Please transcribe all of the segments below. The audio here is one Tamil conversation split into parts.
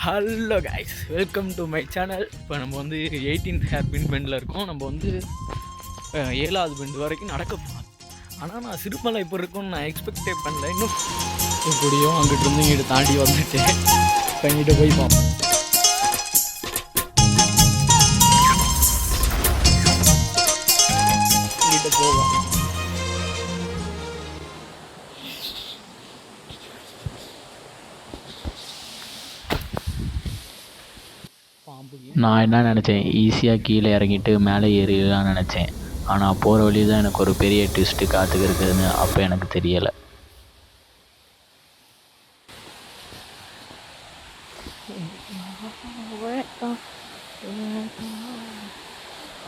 Hello guys, welcome to my channel. இப்போ நம்ம வந்து 18th ஹேர் பின் பெண்டில் இருக்கோம். நம்ம வந்து 7வது பெண்டு வரைக்கும் நடக்க போகிறோம். ஆனால் நான் சிறுமலை இப்போ இருக்கும்னு நான் எக்ஸ்பெக்டே பண்ணல. இன்னும் எப்படியும் அங்கிட்டு இருந்து இங்கிட்ட தாண்டி வந்துட்டேன். இப்போ இங்கிட்ட போய் பார்ப்போம். இங்கிட்ட போவோம். நான் என்ன நினச்சேன், ஈஸியாக கீழே இறங்கிட்டு மேலே ஏறிடலாம்னு நினச்சேன். ஆனால் போகிற வழி தான் எனக்கு ஒரு பெரிய ட்விஸ்ட்டு காத்துக்கிருக்குதுன்னு அப்போ எனக்கு தெரியலை.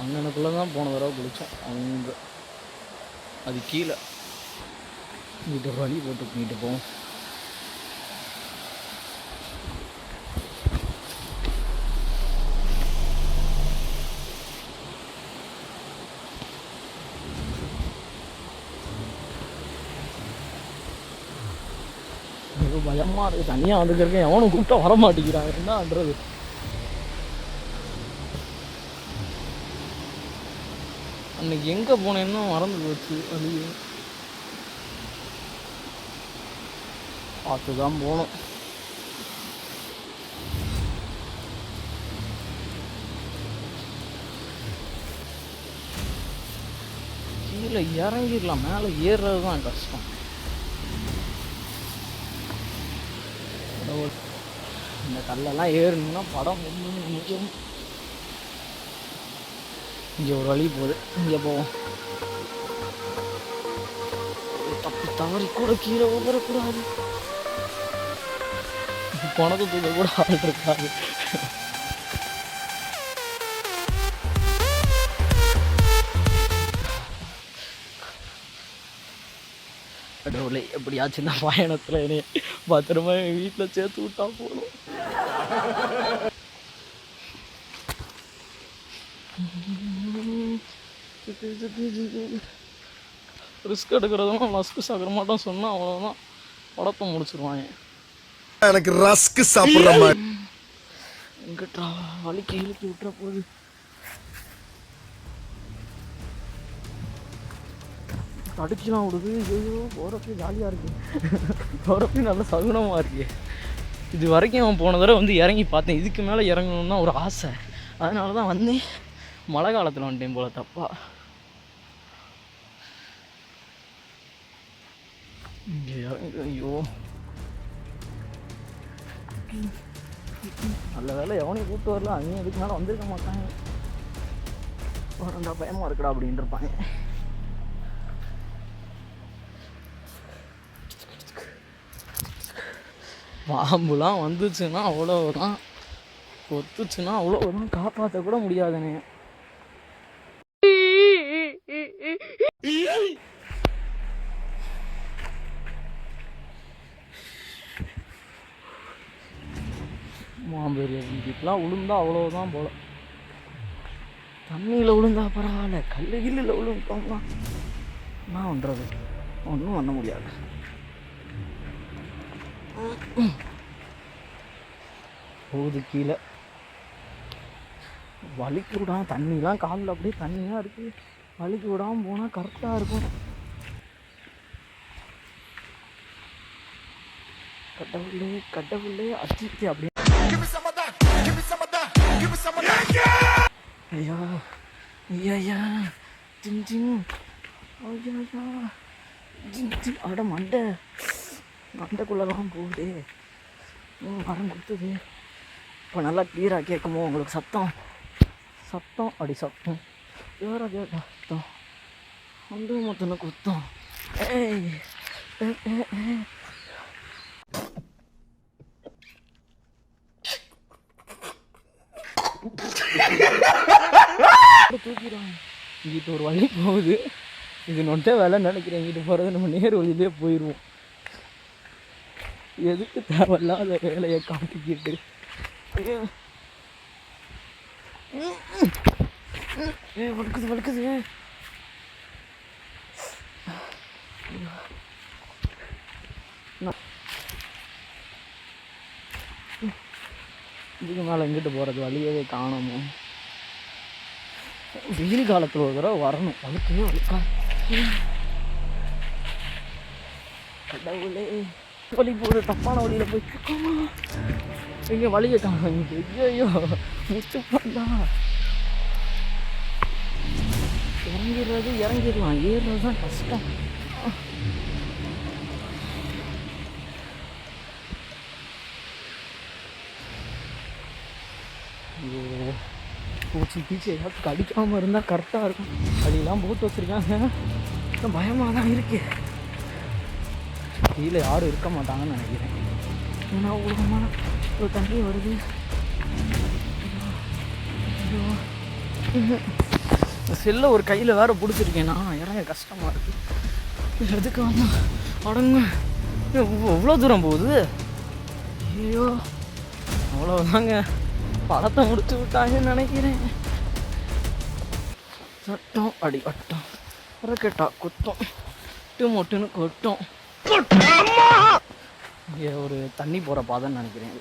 அங்கனக்குள்ளே தான் போன தடவை குளித்தோம். அங்கே அது கீழே இங்கிட்ட வழி போட்டு பண்ணிட்டு போவோம். பயமாக இருக்குது. தனியாக வந்துருக்கேன். எவனும் கூப்பிட்டா வர மாட்டேங்கிறாங்க. என்னன்றது அன்னைக்கு எங்கே போனேன்னா மறந்து போச்சு. அது பார்த்து தான் போகணும். கீழே இறங்கிடலாம், மேலே ஏறுறது தான் கஷ்டம். இந்த கல்லெல்லாம் ஏறணும்னா படம் முக்கியம். இங்கே ஒரு வழி போகுது, இங்கே போவோம். தப்பி தவறி கூட கீழே வரக்கூடாது. பணத்தை தூக்க கூட ஆள் இருக்காது. கடவுளே, எப்படியாச்சும் இந்த பயணத்தில் என்னை பத்திரமா என் வீட்டில் சேர்த்து விட்டா போதும். ரிஸ்க் எடுக்கிறதும் ரஸ்க்கு சாப்பிட மாட்டோம் சொன்னால் அவ்வளோதான், படத்தை முடிச்சிருவாங்க. எனக்கு ரஸ்க்கு சாப்பிட்ற மாதிரி எங்கிட்டா வலிக்கு இழுத்து விட்டுற போகுது. தடுக்கலாம் விடுது. ஐயோ, போகிறப்ப ஜாலியாக இருக்கு. போகிறப்ப நல்ல சகுனமாக இருக்கு. இது வரைக்கும் அவன் போன தடவை வந்து இறங்கி பார்த்தேன். இதுக்கு மேலே இறங்கணும்னு தான் ஒரு ஆசை. அதனால தான் வந்தேன். மழை காலத்தில் வந்துட்டேன் போல தப்பா. இங்கே இறங்கி ஐயோ நல்ல வேலை எவனையும் கூப்பிட்டு வரல. அவங்க இதுக்கு மேலே வந்திருக்க மாட்டாங்க. ரெண்டா பயமாக இருக்குடா அப்படின்னு இருப்பாங்க. பாம்புலாம் வந்துச்சுன்னா அவ்வளோதான், கொத்துச்சுன்னா அவ்வளோதான், காப்பாற்ற கூட முடியாதுனே. மாம்பெரிய வீட்டுலாம் விழுந்தா அவ்வளோதான் போல. தண்ணியில் விழுந்தா பரவாயில்ல, கல்லில் விழுந்தோம்னா என்ன பண்ணுறது? ஒன்றும் பண்ண முடியாது. போகுது கீழே. வலிக்கு விடாமல் தண்ணிலாம் காலில் அப்படியே தண்ணியாக இருக்குது. வலிக்கு விடாமல் போனால் கரெக்டாக இருக்கும். கடவுளே கடவுளே அச்சிச்சு அப்படியே. ஐயா ஐயா ஜிம் ஜிம் ஐயா ஜிம் ஜிம். அட மண்டைக்குள்ளெல்லாம் போகுது. மரம் கொடுத்துது. இப்போ நல்லா கிளியராக கேட்குமோ உங்களுக்கு சத்தம்? அப்படி சத்தம் வேற கேட்டா சத்தம் வந்து மொத்தனை குத்தம். ஏய் தூக்கிடுவாங்க. இங்கிட்ட ஒரு வழி போகுது. இது நொட்டை வேலை நினைக்கிறேன். இங்கிட்டு போகிறது நம்ம நேர் வழியிலே போயிடுவோம். எதுக்கு தேவையில்லாத வேலையை காட்டிக்கிட்டு வழுக்குது. இதுக்கு மேலே எங்கிட்டு போகிறது வழியவே காணாமோ. வெயில் காலத்தில் ஒரு தடவை வரணும். அதுக்குமே வலிக்கா கடவுளே. வழி போகிற தப்பான வழியில் போய் இங்கே வழியை காணும். ஐயோ முட்டு பண்ணா இறங்கிடுறது இறங்கிடலாம், ஏறுறது தான் கஷ்டம். ஐயோ பூச்சி பீச்சி ஏதாவது கடிக்காமல் இருந்தால் கரெக்டாக இருக்கும். அடியெல்லாம் போட்டு வச்சுருக்காங்க, பயமாக தான் இருக்கு. கீழே யாரும் இருக்க மாட்டாங்கன்னு நினைக்கிறேன். ஏன்னா உலகமான ஒரு தண்ணி வருது. செல்லை ஒரு கையில் வேறு பிடிச்சிருக்கேன். நான் இறங்க கஷ்டமாக இருக்குது. எதுக்கு வந்து அடங்க எவ்வளோ தூரம் போகுது. ஐயோ அவ்வளோதாங்க, பழத்தை முடிச்சு விட்டாங்கன்னு நினைக்கிறேன். சட்டம் அடி அட்டம் கேட்டா குத்தம் மொட்டுன்னு கொட்டும். இங்கே ஒரு தண்ணி போகிற பாதைன்னு நினைக்கிறேன்.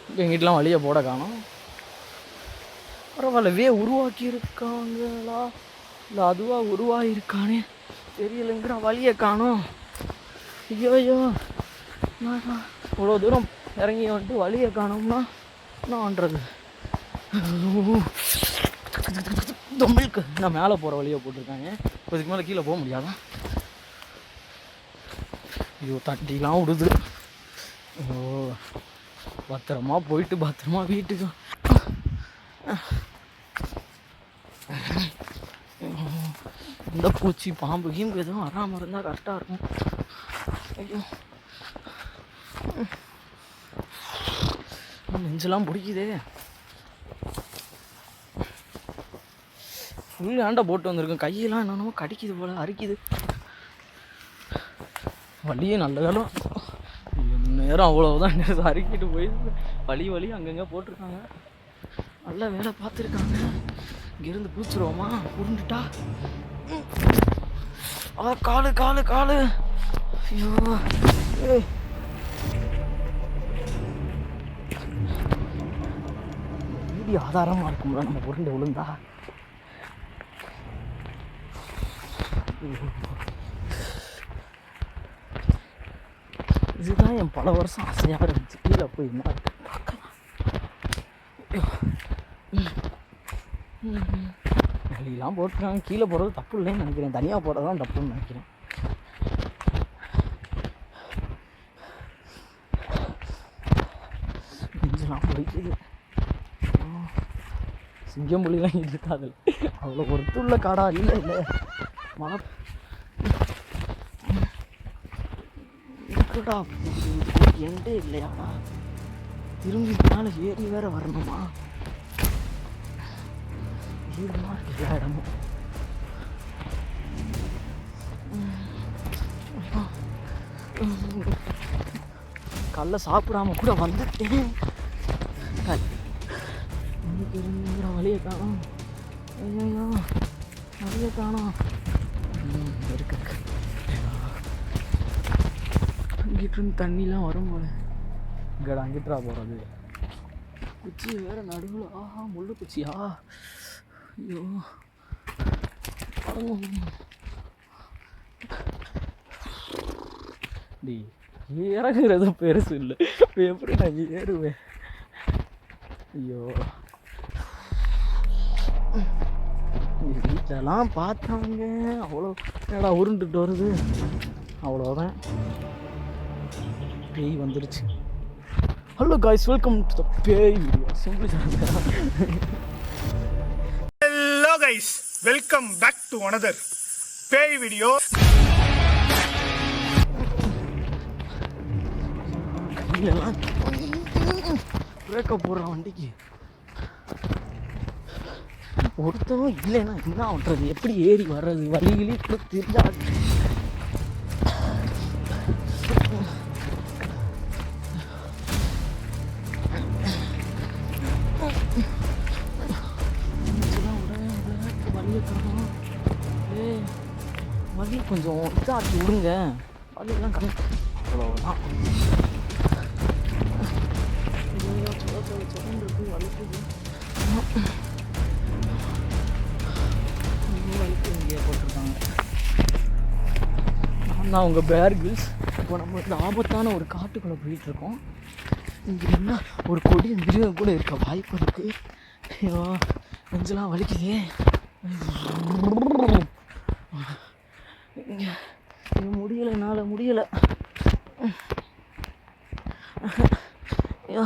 இப்போ எங்கிட்டலாம் வழியை போட காணோம். பரவாயில்ல, உருவாக்கி இருக்காங்களா இல்லை அதுவாக உருவாகிருக்கானே தெரியலைங்கிற வழியை காணோம். ஐயோ இவ்வளோ தூரம் இறங்கி வந்துட்டு வழியை காணோம்னா என்ன பண்ணுறது. தொம்பலுக்கு நான் மேலே போகிற வழியை போட்டிருக்காங்க. இதுக்கு மேலே கீழே போக முடியாதா. ஐயோ தட்டிலாம் விடுது. ஓ பத்திரமா போயிட்டு பத்திரமா வீட்டுக்கு. இந்த பூச்சி பாம்பு கீம்பு எதுவும் வராமல் இருந்தால் கரெக்டாக இருக்கும். ஐயோ நெஞ்செல்லாம் பிடிக்குதே. ஃபுல் ஹேண்டாக போட்டு வந்திருக்கேன். கையெல்லாம் என்னென்னமோ கடிக்குது போல், அரிக்குது. வலியே நல்ல காலம் நேரம் அவ்வளோதான் அரிக்கிட்டு போயிடுது. வலி அங்கங்கே போட்டிருக்காங்க. நல்ல வேலை பார்த்துருக்காங்க. இங்கேருந்து பூச்சிருவோமா உருண்டுட்டா. காலு ஐயோ வீடியோ ஆதாரமாக இருக்கும்ல நம்ம உருண்டு விழுந்தா. இதுதான் என் பல வருஷம் ஆசையாக இருந்துச்சு. கீழே போய் என்ன பார்க்கலாம். வழியெல்லாம் போட்டுருக்காங்க. கீழே போகிறது தப்பு இல்லைன்னு நினைக்கிறேன். தனியாக போகிறது தான் தப்புன்னு நினைக்கிறேன். நெஞ்செல்லாம் பிடிக்குது. சிங்கம் புலிலாம் இருக்காது. அவ்வளோ பொறுத்துள்ள காடா இல்லை மழை இருக்குடா. எண்டே இல்லையாடா. திரும்பி மேலே ஏறி வேற வரணுமா. ஈரமாக இருக்கு எல்லா இடமும். கல்ல சாப்பிடாம கூட வந்துட்டேன். திரும்பிங்கிற வழியை காணும். ஐயோ வழியை காணும். இருக்கு அங்கிட்டிருந்து தண்ணிலாம் வரும் போல. இங்கடா அங்கிட்டா போகிறது. குச்சி வேற நடுவில். ஆஹா முள்ளு குச்சியா. ஐயோ டி இறங்குறது பெருசு இல்லை. இப்போ எப்படி நான் ஏறுவேன். ஐயோ வீட்டிலலாம் பார்த்தாங்க. அவ்வளோ என்னடா உருண்டுட்டு வருது. அவ்வளோதான், பேய் வந்துருச்சு. Hello guys, welcome to the பேய் வீடியோ. Simply hello guys, welcome back to another பேய் வீடியோ. கையிலலாம் பிரேக்கப் போடுற வண்டிக்கு ஒருத்தவும் இல்லைன்னா என்ன பண்ணுறது. எப்படி ஏறி வர்றது. வழிகளே கூட தெரியாது. வழி கொஞ்சம் இதாக்கி விடுங்க. வழியெல்லாம் அவ்வளோதான். நான் உங்கள் பேர் கிரில்ஸ். இப்போ நம்ம இந்த ஆபத்தான ஒரு காட்டுக்குள்ளே போயிட்டுருக்கோம். இங்கே என்ன ஒரு கொடி மிருகம் கூட இருக்க வாய்ப்பு இருக்குது. ஐயோ நெஞ்செல்லாம் வலிக்குதே. முடியலை, என்னால் முடியலை. ஐயோ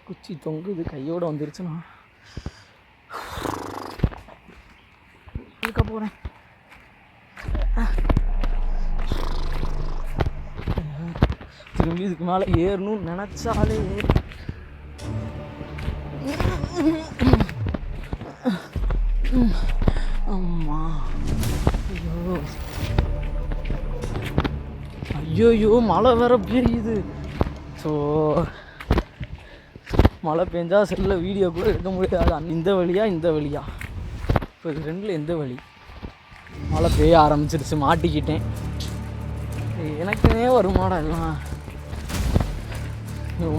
குச்சி தொங்குது, கையோடு வந்துருச்சுன்னா இருக்க போகிறேன். திரும்பி இதுக்கு மேலே ஏறணும்னு நினச்சாலே அம்மா ஐயோ மழை வேற பெய்யுது. ஸோ மழை பெஞ்சா செல்லில் வீடியோ கூட எடுக்க முடியாது. இந்த வழியா இப்போ இது ரெண்டில் எந்த வழி? மழை பெய்ய ஆரம்பிச்சிருச்சு, மாட்டிக்கிட்டேன். எனக்குனே வருமாடா எல்லாம்.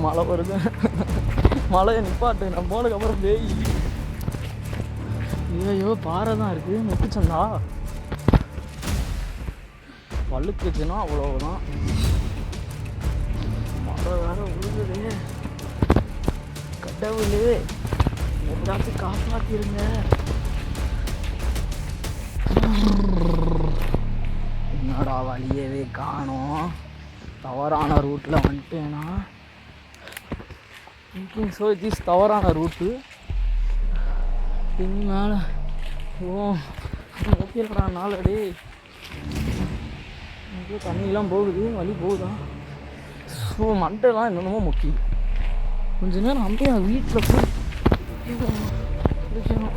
மழை வருது, மழையை நிப்பாட்டு, நான் போனதுக்கப்புறம் பேய். ஐயோ பாறை தான் இருக்குது, முட்டுச்சந்தா வழுக்குச்சுன்னா அவ்வளோதான். மழை வேற விழுகுது. கடவுளே எப்படாச்சும் காப்பாற்றிருங்க. என்னடா வழியவே காணோம். தவறான ரூட்டில் வந்துட்டேன்னா ஸோ இட்ஸ் தவறான ரூட்டு. இனி மேலே ஓகேடா நாளடி இங்கே தண்ணியெலாம் போகுது, வழி போகுதா? ஸோ மண்டைலாம் என்னென்னமோ முக்கியம். கொஞ்ச நேரம் அப்படியே வீட்டில் போய் குடிக்கணும்.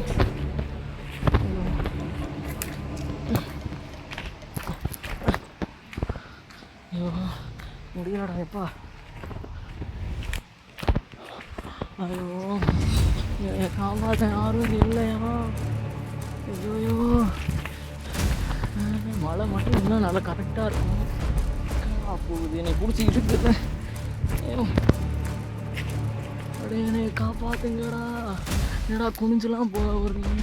ஐயோ முடியலடா எப்பா. ஐயோ காப்பாற்ற யாரும் இல்லையா? ஐயோ மழை மட்டும் இன்னும் நல்லா கரெக்டாக இருக்கும். போகுது என்னை பிடிச்சி இருக்குது. அப்படியே என்னை காப்பாற்றுங்கடா. என்னடா குனிஞ்செல்லாம் போக வருவீங்க?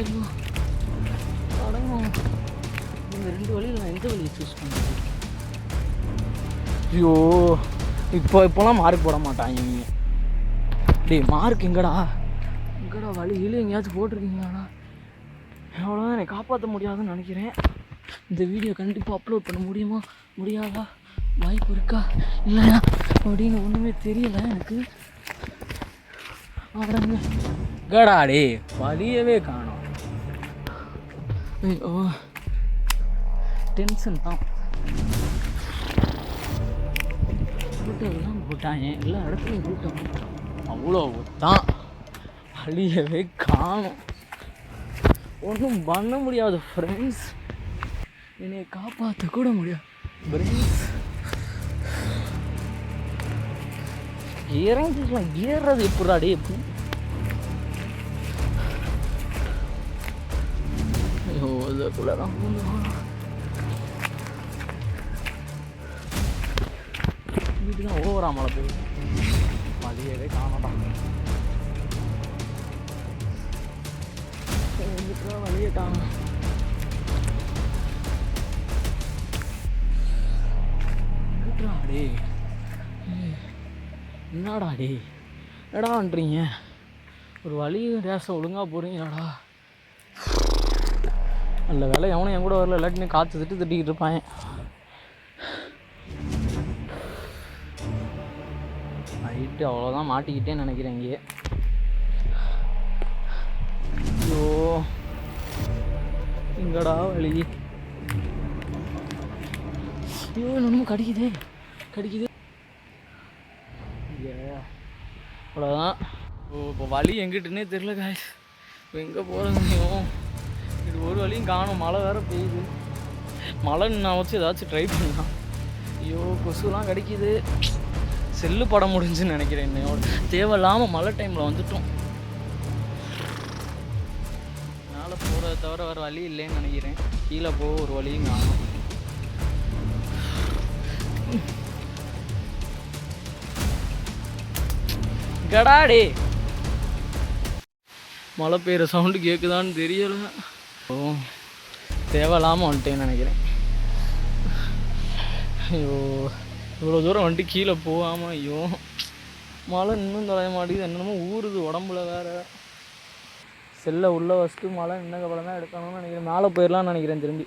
ஐயோ அடங்கும். இந்த ரெண்டு வழியில் நான் எந்த வழியை சூஸ் பண்ணுறது? ஐயோ இப்போலாம் மார்க் போட மாட்டாங்க இவங்க. டேய் மார்க் எங்கடா வழி இல்லை எங்கேயாச்சும் போட்டிருக்கீங்களாடா? அவ்வளோதான், என்னை காப்பாற்ற முடியாதுன்னு நினைக்கிறேன். இந்த வீடியோ கண்டிப்பாக அப்லோட் பண்ண முடியுமா முடியாதா, வாய்ப்பு இருக்கா இல்லையா அப்படின்னு ஒன்றுமே தெரியலை எனக்கு. அடங்க கடாடே வழியவே காணோம். ஐயோ டென்ஷன் தான். கூட்டம்லாம் போட்டாங்க, எல்லா இடத்துலையும் கூட்டம் அவ்வளோ தான். வழியவே காணோம். ஒன்றும் பண்ண முடியாது ஃப்ரெண்ட்ஸ், என்னை காப்பாற்ற கூட முடியாது ஃப்ரெண்ட்ஸ். இறங்கிக்கலாம், ஏறுறது எப்படாடே எப்படி? ஐயோ இதுக்குள்ளதான் வீட்டு தான் ஓவரா மழை போகுது. வழியவே காணடா. வழியே காணும். என்னடாடே என்னடான்றீங்க? ஒரு வழி ரேஸை ஒழுங்காக போகிறீங்களாடா? நல்ல வேலை எவனும் என் கூட வரல, இல்லாட்டினு காற்று திட்டிக்கிட்டு இருப்பாங்க. நைட்டு அவ்வளோதான், மாட்டிக்கிட்டேன்னு நினைக்கிறேன் இங்கே. ஐயோ எங்கடா வழி? ஐயோ இன்னும் கடிக்குது. அவ்வளோதான். இப்போ வழி எங்கிட்டனே தெரில காய்ஸ். இப்போ எங்கே போகிறதையும் இது ஒரு வழியும் காணும். மழை வேறு பெய்யுது. மழை நான் வச்சு ஏதாச்சும் ட்ரை பண்ணலாம். ஐயோ கொசுலாம் கடிக்குது. செல்லு படம் முடிஞ்சுன்னு நினைக்கிறேன். என்னையோட தேவையில்லாமல் மழை டைமில் வந்துட்டோம். மேலே போகிறத தவிர வேறு வழி இல்லைன்னு நினைக்கிறேன். கீழே போக ஒரு வழியும் காணும். கடாடே மழை பெய்கிற சவுண்டு கேட்குதான்னு தெரியலை. ஓ தேவையில்லாமல் வந்துட்டேன்னு நினைக்கிறேன். ஐயோ இவ்வளோ தூரம் வந்துட்டு கீழே போகாமல் ஐயோ மழை இன்னும் தொலைய மாட்டேங்குது. என்னென்னமோ ஊறுது உடம்புல வேறு. செல்லை உள்ளே வச்சுட்டு மழை இன்னும் கப்பலம் தான் எடுக்கணும்னு நினைக்கிறேன். மேலே போயிடலான்னு நினைக்கிறேன் திரும்பி.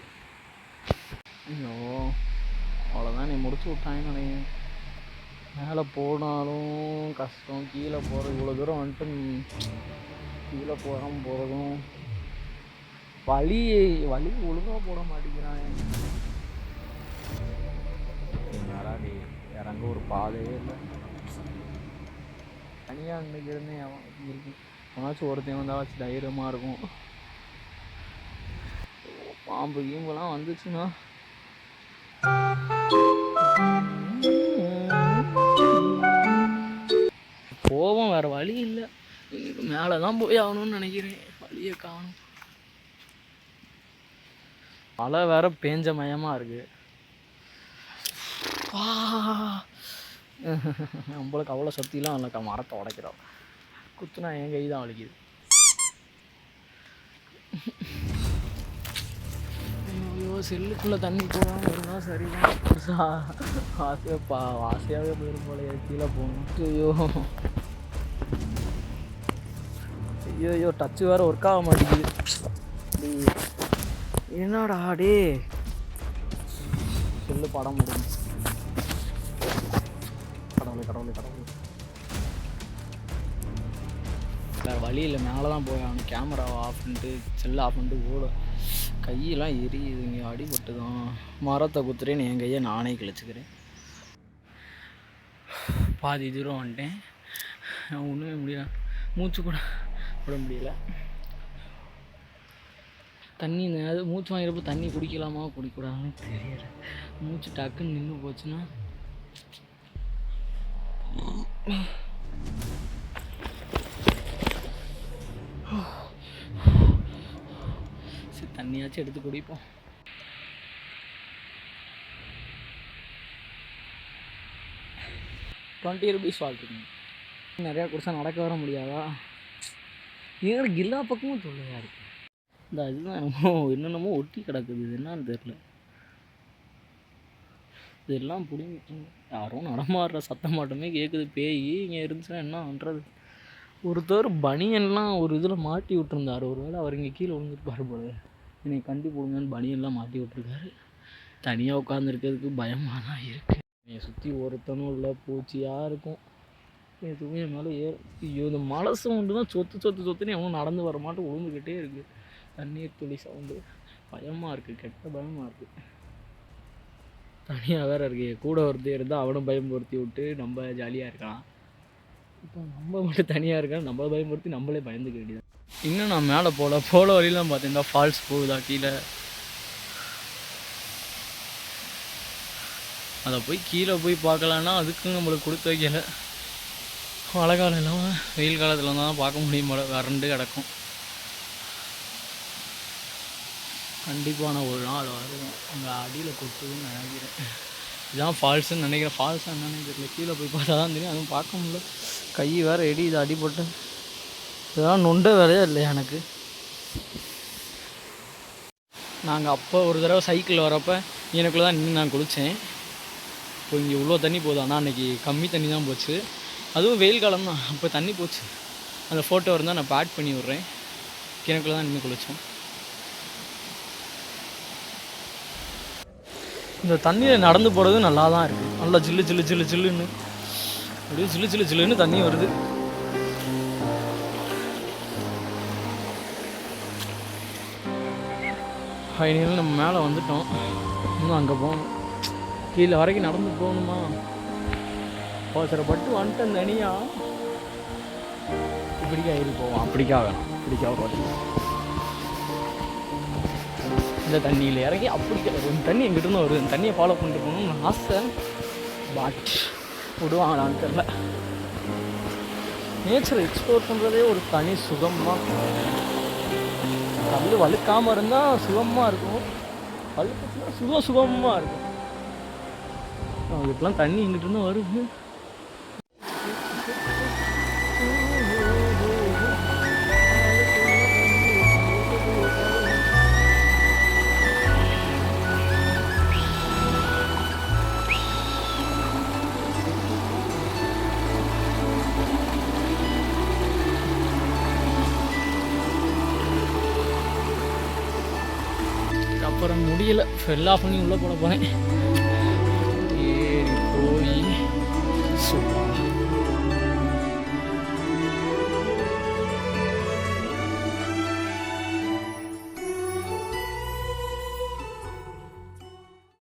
ஐயோ அவ்வளோதான் நீ முடிச்சு விட்டாங்கன்னு நினைக்கிறேன். மேலே போனாலும் கஷ்டம், கீழே போகிறது இவ்வளோ தூரம் வந்துட்டு கீழே போகாமல் போகிறதும் வழி ஒழுங்காக போட மாட்டேங்கிறான். யாராடி இறங்க ஒரு பாதையே இல்லை. தனியாக அன்றைக்கி இருந்தேன் அவன் இருக்கு. அவனாச்சும் ஒருத்தன் வந்தாச்சும் தைரியமாக இருக்கும். பாம்பு கீம்பெல்லாம் வந்துச்சுன்னா போவோம், வேறு வழி இல்லை. மேலே தான் போய் ஆகணும்னு நினைக்கிறேன். வழியை காணும். மழை வேற பேஞ்ச மயமாக இருக்குது. நம்மளுக்கு அவ்வளோ சக்திலாம் இல்லைக்கா. மரத்தை உடைக்கிறோம், குத்துனா என் கை தான் வலிக்குது. ஐயோ செல்லுக்குள்ளே தண்ணி போகாமல் இருந்தால் சரிதான். ஆசையாகவே போயிடும் போல கீழே போகணும். ஐயோ ஐயோ டச்சு வேறு ஒர்க் ஆக மாட்டேங்குது. என்னடா டே செல்லு படம் முடியும். கடவுளே வேறு வழி இல்லை, மேலே தான் போய் அவனுக்கு கேமராவை ஆஃப் பண்ணிட்டு செல்லை ஆஃப் பண்ணிட்டு ஓட கையெல்லாம் எரியுது. இங்கே அடிபட்டு தான் மரத்தை குத்துறேன்னு என் கையை நானே கிழிச்சிக்கிறேன். பாதி தூரம் வந்துட்டேன். ஒன்றுமே முடியல, மூச்சு கூட விட முடியல. தண்ணி அது மூச்சு வாங்கிறப்ப தண்ணி குடிக்கலாமா குடிக்கூடாதுன்னு தெரியல. மூச்சு டக்குன்னு நின்று போச்சுன்னா சரி தண்ணியாச்சும் எடுத்து குடிப்போம். ₹20 வாழ்த்துங்க. நிறையா குடிச்சா நடக்க வர முடியாதா? ஏன் எல்லா பக்கமும் தொல்லையாக இருக்குது. இந்த இதுதான் என்னென்னமோ ஒட்டி கிடக்குது. இது என்னான்னு தெரில. இதெல்லாம் பிடிங்கிட்டு யாரும் நடமாடுற சத்தம் மட்டுமே கேட்குது. பேய் இங்கே இருந்துச்சுன்னா என்ன பண்ணுறது? ஒருத்தர் பனியன்லாம் ஒரு இதில் மாட்டி விட்டுருந்தார். ஒரு வேளை அவர் இங்கே கீழே விழுந்துருப்பாரு போல. என்னை கண்டி போடுங்கன்னு பனியன்லாம் மாட்டி விட்ருக்காரு. தனியாக உட்காந்துருக்கிறதுக்கு பயமாக தான் இருக்குது. என்னை சுற்றி ஒருத்தனும் இல்லை, பூச்சியாக இருக்கும். எதுவுமே என் மேலே ஐயோ இந்த மழை சவுண்டு தான் சொத்துன்னு எவனும் நடந்து வர மாட்டோம் விழுந்துக்கிட்டே இருக்குது. தண்ணீர் துளி சவுண்டு பயமாக இருக்குது, கெட்ட பயமாக இருக்குது. தனியாக வேறு இருக்குது. கூட ஒருத்தர் இருந்தால் அவனும் பயம்படுத்தி விட்டு நம்ம ஜாலியாக இருக்கலாம். இப்போ நம்ம மட்டும் தனியாக இருக்கான், நம்மளை பயன்படுத்தி நம்மளே பயந்துக்க வேண்டியதான். இன்னும் நான் மேலே போல வழியெலாம் பார்த்தீங்கன்னா ஃபால்ஸ் போகுதா கீழே. அதை போய் கீழே போய் பார்க்கலான்னா அதுக்கும் நம்மளுக்கு கொடுத்து வைக்கலை. மழை காலம் இல்லாமல் வெயில் காலத்தில் தான் பார்க்க முடியும். மழை வறண்டு கிடக்கும். கண்டிப்பான ஒரு நாள் வரும் அங்கே அடியில் கொட்டுதுன்னு நினைக்கிறேன். இதுதான் ஃபால்ஸுன்னு நினைக்கிறேன். ஃபால்ஸாக என்னன்னு தெரியல. கீழே போய் பார்த்தா தான் தெரியும். அதுவும் பார்க்க முடியல. கை வேறு இது அடிபட்டு இதெல்லாம் நொண்ட வேலையே இல்லையா எனக்கு. நாங்கள் அப்போ ஒரு தடவை சைக்கிள் வரப்போ எனக்குள்ளே தான் நின்று நான் குளித்தேன். இப்போ இங்கே இவ்வளோ தண்ணி போதும். ஆனால் அன்றைக்கி கம்மி தண்ணி தான் போச்சு. அதுவும் வெயில் காலம் தான். அப்போ தண்ணி போச்சு. அந்த ஃபோட்டோ இருந்தால் நான் ஆட் பண்ணி விட்றேன். கிணக்குள்ள தான் நின்று குளித்தோம். இந்த தண்ணியில் நடந்து போகிறது நல்லா தான் இருக்குது. நல்லா ஜில்லுன்னு அப்படியே ஜில்லுன்னு தண்ணி வருது. ஃபைனலாக நம்ம மேலே வந்துட்டோம். இன்னும் அங்கே போகணும். கீழே வரைக்கும் நடந்து போகணுமா? அவசரப்பட்டு வந்துட்டேன் தனியாக. இப்படிக்கா ஏறி போவோம். அப்படிக்கா வேணாம். இப்படிக்காக போட்டோம். இந்த தண்ணியில் இறங்கி அப்படி தண்ணி எங்கிட்ட வருது. அந்த தண்ணியை ஃபாலோ பண்ணிட்டு போகணும்னு ஆசை. பட் விடுவாங்களான்னு தெரில. நேச்சரை எக்ஸ்ப்ளோர் பண்ணுறதே ஒரு தனி சுகமாக. கல் வழுக்காமல் இருந்தால் சுகமாக இருக்கும். வழுக்கத்துல சுகமாக இருக்கும். அவங்களுக்குலாம் தண்ணி எங்கிட்ட வருது. போகிறேன், முடியலை, ஃபெல் ஆஃப் பண்ணி உள்ளே போட போகிறேன்.